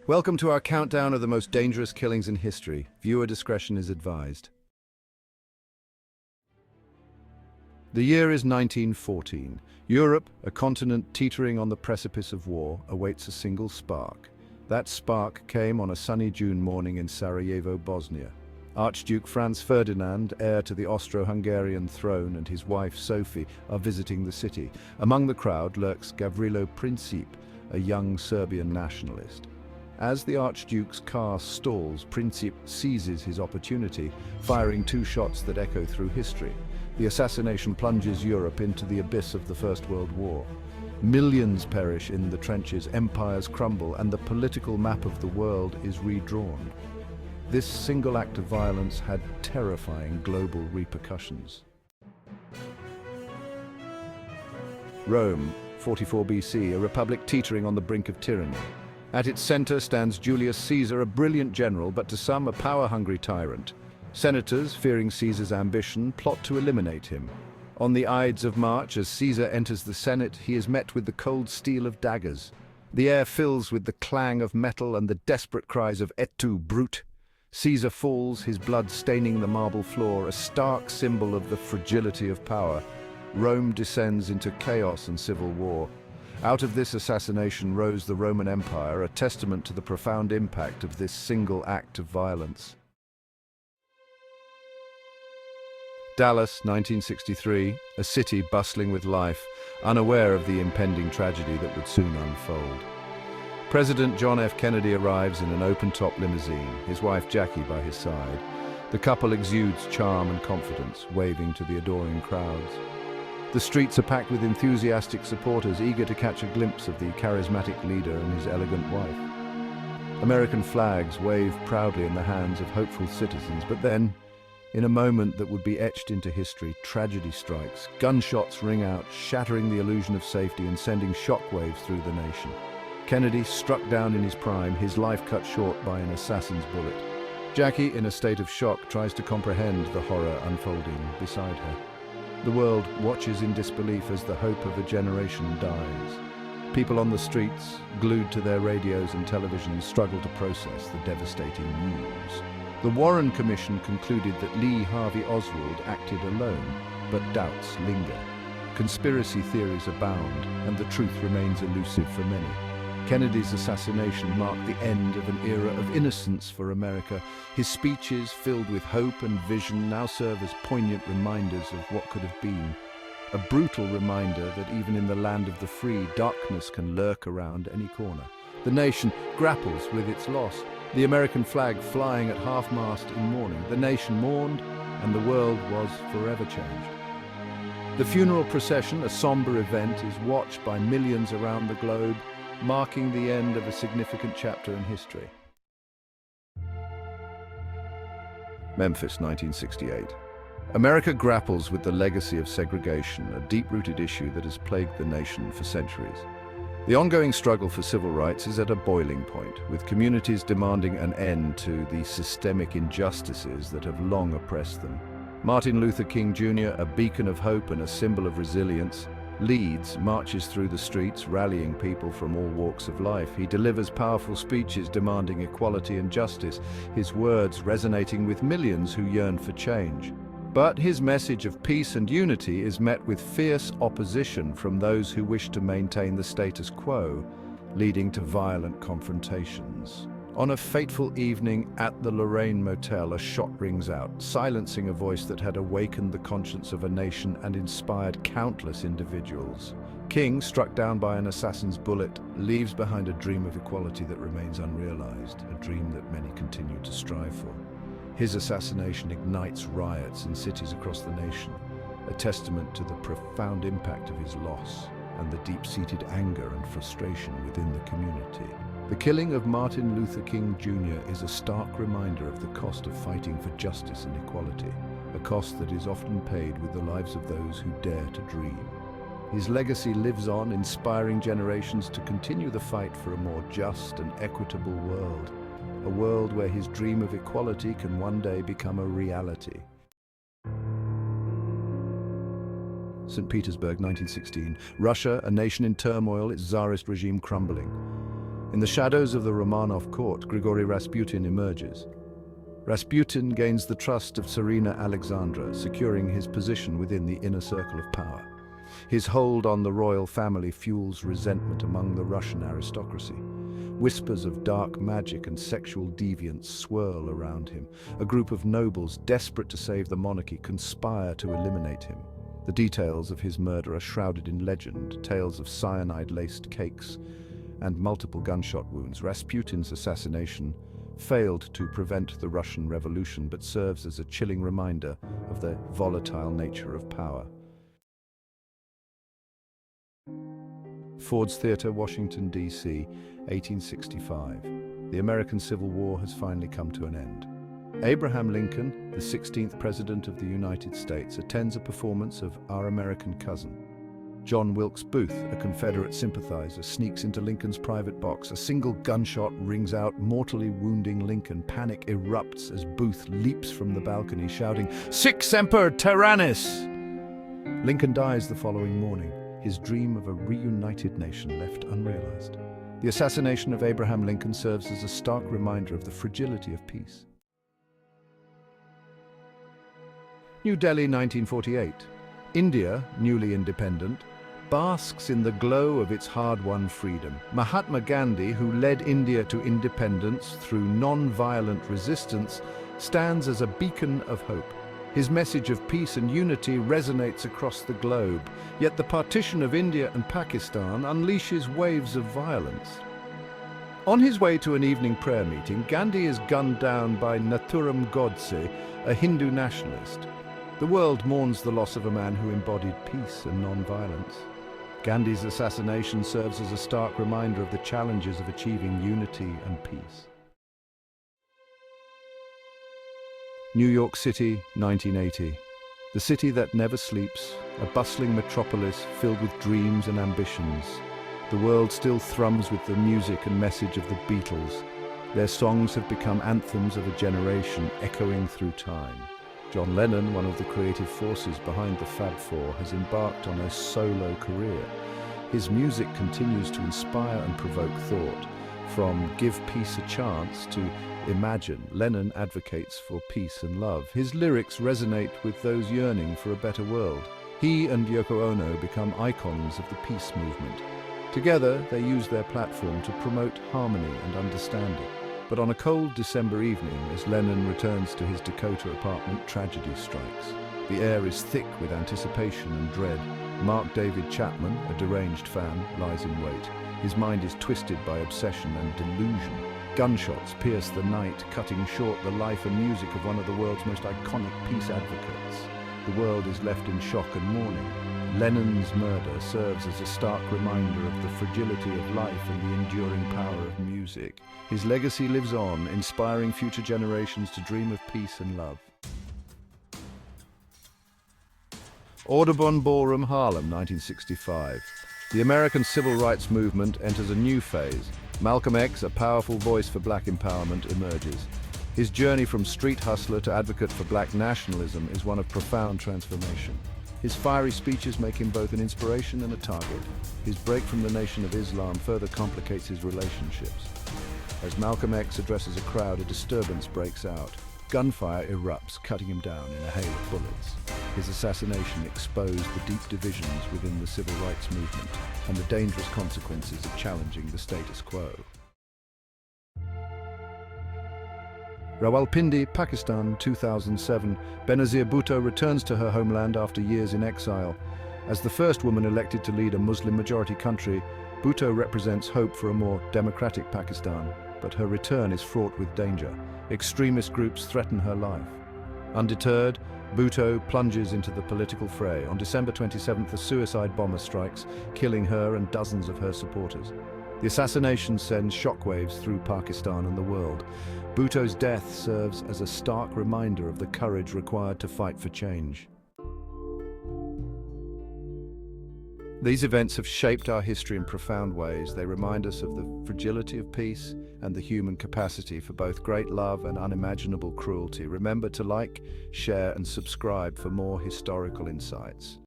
Welcome to our countdown of the most dangerous killings in history. Viewer discretion is advised. The year is 1914. Europe, a continent teetering on the precipice of war, awaits a single spark. That spark came on a sunny June morning in Sarajevo, Bosnia. Archduke Franz Ferdinand, heir to the Austro-Hungarian throne, and his wife Sophie are visiting the city. Among the crowd lurks Gavrilo Princip, a young Serbian nationalist. As the Archduke's car stalls, Princip seizes his opportunity, firing two shots that echo through history. The assassination plunges Europe into the abyss of the First World War. Millions perish in the trenches, empires crumble, and the political map of the world is redrawn. This single act of violence had terrifying global repercussions. Rome, 44 BC, a republic teetering on the brink of tyranny. At its center stands Julius Caesar, a brilliant general, but to some a power-hungry tyrant. Senators, fearing Caesar's ambition, plot to eliminate him. On the Ides of March, as Caesar enters the Senate, he is met with the cold steel of daggers. The air fills with the clang of metal and the desperate cries of "Et tu, brute!" Caesar falls, his blood staining the marble floor, a stark symbol of the fragility of power. Rome descends into chaos and civil war. Out of this assassination rose the Roman Empire, a testament to the profound impact of this single act of violence. Dallas, 1963, a city bustling with life, unaware of the impending tragedy that would soon unfold. President John F. Kennedy arrives in an open-top limousine, his wife Jackie by his side. The couple exudes charm and confidence, waving to the adoring crowds. The streets are packed with enthusiastic supporters, eager to catch a glimpse of the charismatic leader and his elegant wife. American flags wave proudly in the hands of hopeful citizens, but then, in a moment that would be etched into history, tragedy strikes. Gunshots ring out, shattering the illusion of safety and sending shockwaves through the nation. Kennedy, struck down in his prime, his life cut short by an assassin's bullet. Jackie, in a state of shock, tries to comprehend the horror unfolding beside her. The world watches in disbelief as the hope of a generation dies. People on the streets, glued to their radios and televisions, struggle to process the devastating news. The Warren Commission concluded that Lee Harvey Oswald acted alone, but doubts linger. Conspiracy theories abound, and the truth remains elusive for many. Kennedy's assassination marked the end of an era of innocence for America. His speeches, filled with hope and vision, now serve as poignant reminders of what could have been. A brutal reminder that even in the land of the free, darkness can lurk around any corner. The nation grapples with its loss. The American flag flying at half-mast in mourning. The nation mourned, and the world was forever changed. The funeral procession, a somber event, is watched by millions around the globe, marking the end of a significant chapter in history. Memphis, 1968. America grapples with the legacy of segregation, a deep-rooted issue that has plagued the nation for centuries. The ongoing struggle for civil rights is at a boiling point, with communities demanding an end to the systemic injustices that have long oppressed them. Martin Luther King Jr., a beacon of hope and a symbol of resilience, leads marches through the streets, rallying people from all walks of life. He delivers powerful speeches demanding equality and justice, his words resonating with millions who yearn for change. But his message of peace and unity is met with fierce opposition from those who wish to maintain the status quo, leading to violent confrontations. On a fateful evening at the Lorraine Motel, a shot rings out, silencing a voice that had awakened the conscience of a nation and inspired countless individuals. King, struck down by an assassin's bullet, leaves behind a dream of equality that remains unrealized, a dream that many continue to strive for. His assassination ignites riots in cities across the nation, a testament to the profound impact of his loss and the deep-seated anger and frustration within the community. The killing of Martin Luther King Jr. is a stark reminder of the cost of fighting for justice and equality, a cost that is often paid with the lives of those who dare to dream. His legacy lives on, inspiring generations to continue the fight for a more just and equitable world, a world where his dream of equality can one day become a reality. St. Petersburg, 1916. Russia, a nation in turmoil, its Tsarist regime crumbling. In the shadows of the Romanov court, Grigory Rasputin emerges. Rasputin gains the trust of Tsarina Alexandra, securing his position within the inner circle of power. His hold on the royal family fuels resentment among the Russian aristocracy. Whispers of dark magic and sexual deviance swirl around him. A group of nobles, desperate to save the monarchy, conspire to eliminate him. The details of his murder are shrouded in legend, tales of cyanide-laced cakes and multiple gunshot wounds. Rasputin's assassination failed to prevent the Russian Revolution, but serves as a chilling reminder of the volatile nature of power. Ford's Theatre, Washington, D.C., 1865. The American Civil War has finally come to an end. Abraham Lincoln, the 16th President of the United States, attends a performance of Our American Cousin. John Wilkes Booth, a Confederate sympathizer, sneaks into Lincoln's private box. A single gunshot rings out, mortally wounding Lincoln. Panic erupts as Booth leaps from the balcony, shouting, "Sic semper tyrannis!" Lincoln dies the following morning, his dream of a reunited nation left unrealized. The assassination of Abraham Lincoln serves as a stark reminder of the fragility of peace. New Delhi, 1948. India, newly independent, basks in the glow of its hard-won freedom. Mahatma Gandhi, who led India to independence through non-violent resistance, stands as a beacon of hope. His message of peace and unity resonates across the globe, yet the partition of India and Pakistan unleashes waves of violence. On his way to an evening prayer meeting, Gandhi is gunned down by Nathuram Godse, a Hindu nationalist. The world mourns the loss of a man who embodied peace and non-violence. Gandhi's assassination serves as a stark reminder of the challenges of achieving unity and peace. New York City, 1980. The city that never sleeps, a bustling metropolis filled with dreams and ambitions. The world still thrums with the music and message of the Beatles. Their songs have become anthems of a generation, echoing through time. John Lennon, one of the creative forces behind the Fab Four, has embarked on a solo career. His music continues to inspire and provoke thought. From Give Peace a Chance to Imagine, Lennon advocates for peace and love. His lyrics resonate with those yearning for a better world. He and Yoko Ono become icons of the peace movement. Together, they use their platform to promote harmony and understanding. But on a cold December evening, as Lennon returns to his Dakota apartment, tragedy strikes. The air is thick with anticipation and dread. Mark David Chapman, a deranged fan, lies in wait. His mind is twisted by obsession and delusion. Gunshots pierce the night, cutting short the life and music of one of the world's most iconic peace advocates. The world is left in shock and mourning. Lennon's murder serves as a stark reminder of the fragility of life and the enduring power of music. His legacy lives on, inspiring future generations to dream of peace and love. Audubon Ballroom, Harlem, 1965. The American Civil Rights Movement enters a new phase. Malcolm X, a powerful voice for black empowerment, emerges. His journey from street hustler to advocate for black nationalism is one of profound transformation. His fiery speeches make him both an inspiration and a target. His break from the Nation of Islam further complicates his relationships. As Malcolm X addresses a crowd, a disturbance breaks out. Gunfire erupts, cutting him down in a hail of bullets. His assassination exposed the deep divisions within the civil rights movement and the dangerous consequences of challenging the status quo. Rawalpindi, Pakistan, 2007. Benazir Bhutto returns to her homeland after years in exile. As the first woman elected to lead a Muslim-majority country, Bhutto represents hope for a more democratic Pakistan, but her return is fraught with danger. Extremist groups threaten her life. Undeterred, Bhutto plunges into the political fray. On December 27th, a suicide bomber strikes, killing her and dozens of her supporters. The assassination sends shockwaves through Pakistan and the world. Bhutto's death serves as a stark reminder of the courage required to fight for change. These events have shaped our history in profound ways. They remind us of the fragility of peace and the human capacity for both great love and unimaginable cruelty. Remember to like, share, and subscribe for more historical insights.